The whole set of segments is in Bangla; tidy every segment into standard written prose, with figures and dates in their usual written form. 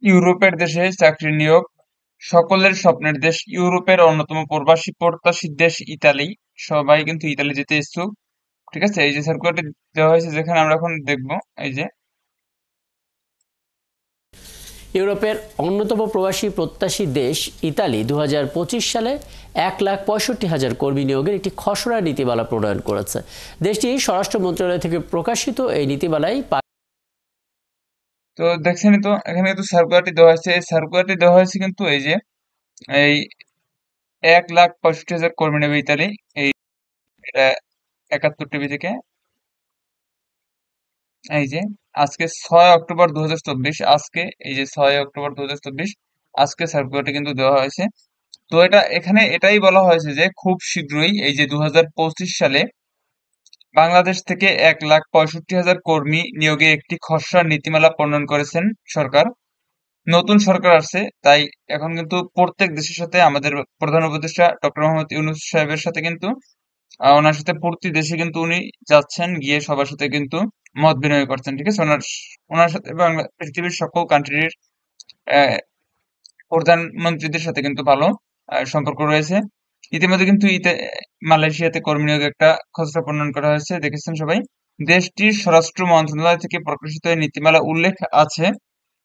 ইউরোপের দেশে চাকরি নিয়োগ সকলের স্বপ্নের দেশ। ইউরোপের অন্যতম প্রবাসী প্রত্যাশী দেশ ইতালি। সবাই কিন্তু ইতালি যেতে ইচ্ছুক। ঠিক আছে, এই যে সার্কুলারটি দেওয়া হয়েছে যেখানে আমরা এখন দেখবো, এই যে ইউরোপের অন্যতম প্রবাসী প্রত্যাশী দেশ ইতালি 2025 সালে 1,65,000 কর্মী নিয়োগের একটি খসড়া নীতিমালা প্রণয়ন করেছে। দেশটি স্বরাষ্ট্র মন্ত্রণালয় থেকে প্রকাশিত এই নীতিমালায় তো দেখছেনই তো, এখানে কিন্তু সার্কুলারটি দেওয়া হয়েছে। এই সার্কুলারটি দেওয়া হয়েছে কিন্তু এই যে এই 1,65,000 কর্মী নেবে ইতালি। এই এটা 71 টিভি থেকে। এই যে আজকে 6 অক্টোবর 2024, আজকে এই যে 6 অক্টোবর 2024 আজকে সার্কুলারটি কিন্তু দেওয়া হয়েছে। তো এটা এখানে এটাই বলা হয়েছে যে খুব শীঘ্রই এই যে 2025 সালে বাংলাদেশ থেকে 1,65,000 কর্মী নিয়োগে একটি খসড়া নীতিমালা প্রণয়ন করেছেন সরকার। নতুন সরকার আসছে, তাই এখন কিন্তু প্রত্যেক দেশের সাথে আমাদের প্রধান উপদেষ্টা ডক্টর মোহাম্মদ ইউনূস সাহেবের সাথে কিন্তু ওনার সাথে প্রতি দেশে কিন্তু উনি যাচ্ছেন, গিয়ে সবার সাথে কিন্তু মত বিনিময় করছেন। ঠিক আছে, ওনার ওনার সাথে পৃথিবীর সকল কান্ট্রির প্রধানমন্ত্রীদের সাথে কিন্তু ভালো সম্পর্ক রয়েছে। ইতিমধ্যে কিন্তু মালয়েশিয়াতে কর্মী নিয়োগে একটা খসড়া প্রণয়ন করা হয়েছে, দেখেছেন সবাই। দেশটির স্বরাষ্ট্র মন্ত্রণালয় থেকে প্রকাশিত এই নীতিমালা উল্লেখ আছে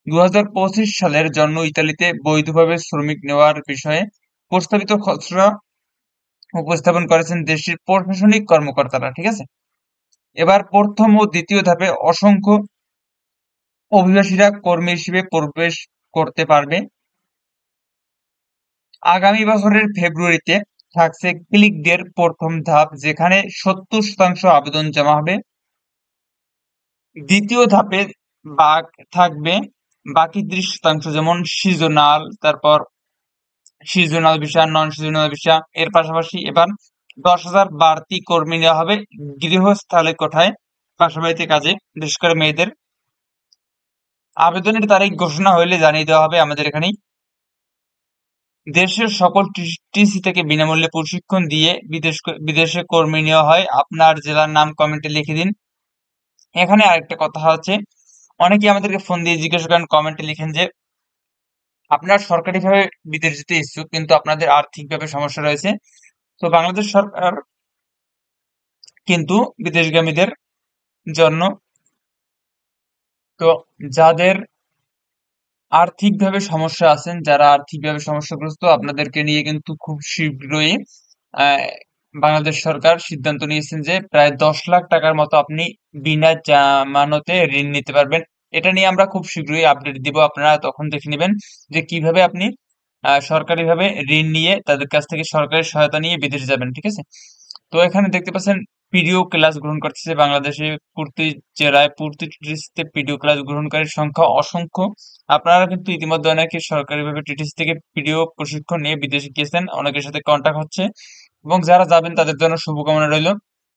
2025 সালের জন্য ইতালিতে বৈধভাবে শ্রমিক নেওয়ার বিষয়ে প্রস্তাবিত খসড়া উপস্থাপন করেছেন দেশটির প্রশাসনিক কর্মকর্তারা। ঠিক আছে, এবার প্রথম ও দ্বিতীয় ধাপে অসংখ্য অভিবাসীরা কর্মী হিসেবে প্রবেশ করতে পারবে। আগামী বছরের ফেব্রুয়ারিতে থাকছে ক্লিক ডের প্রথম ধাপ, যেখানে 70% আবেদন জমা হবে। দ্বিতীয় ধাপে বাক থাকবে বাকি 30%, যেমন সিজনাল, তারপর seasonal visa, non seasonal visa. এর পাশাপাশি এবার 10,000 বাড়তি কর্মী নেওয়া হবে গৃহস্থালী কোঠায়, বাসাবাড়িতে কাজে, বিশেষ করে মেয়েদের। আবেদনের তারিখ ঘোষণা হইলে জানিয়ে দেওয়া হবে আমাদের এখানেই। দেশের সকল টিসি থেকে বিনামূল্যে প্রশিক্ষণ দিয়ে বিদেশে কর্মী নেওয়া হয়। আপনার জেলার নাম কমেন্টে লিখে দিন। এখানে আরেকটা কথা হচ্ছে, অনেকেই আমাদেরকে ফোন দিয়ে জিজ্ঞাসা করেন, কমেন্টে লিখেন যে আপনারা সরকারিভাবে বিদেশ যেতে ইচ্ছুক কিন্তু আপনাদের আর্থিকভাবে সমস্যা রয়েছে। তো বাংলাদেশ সরকার কিন্তু বিদেশগামীদের জন্য, তো যাদের আর্থিকভাবে সমস্যা আছেন, যারা আর্থিকভাবে সমস্যাগ্রস্ত, আপনাদেরকে নিয়ে কিন্তু খুব শীঘ্রই আহ, বাংলাদেশ সরকার সিদ্ধান্ত নিয়েছেন যে প্রায় 10 লাখ টাকার মতো আপনি বিনা জামানতে ঋণ নিতে পারবেন। এটা নিয়ে আমরা খুব শীঘ্রই আপডেট দিব, আপনারা তখন দেখে নেবেন যে কিভাবে আপনি সরকারিভাবে ঋণ নিয়ে তাদের কাছ থেকে সরকারি সহায়তা নিয়ে বিদেশে যাবেন। ঠিক আছে, তো এখানে দেখতে পাচ্ছেন পিডিও ক্লাস গ্রহণ করতেছে বাংলাদেশে প্রতি জেলায়, প্রতি টিটিসিতে পিডিও ক্লাস গ্রহণকারীর সংখ্যা অসংখ্য। আপনারা কিন্তু ইতিমধ্যে অনেকে সরকারিভাবে টিটিসি থেকে পিডিও প্রশিক্ষণ নিয়ে বিদেশে গিয়েছেন, অনেকের সাথে কন্টাক্ট হচ্ছে, এবং যারা যাবেন তাদের জন্য শুভকামনা রইল।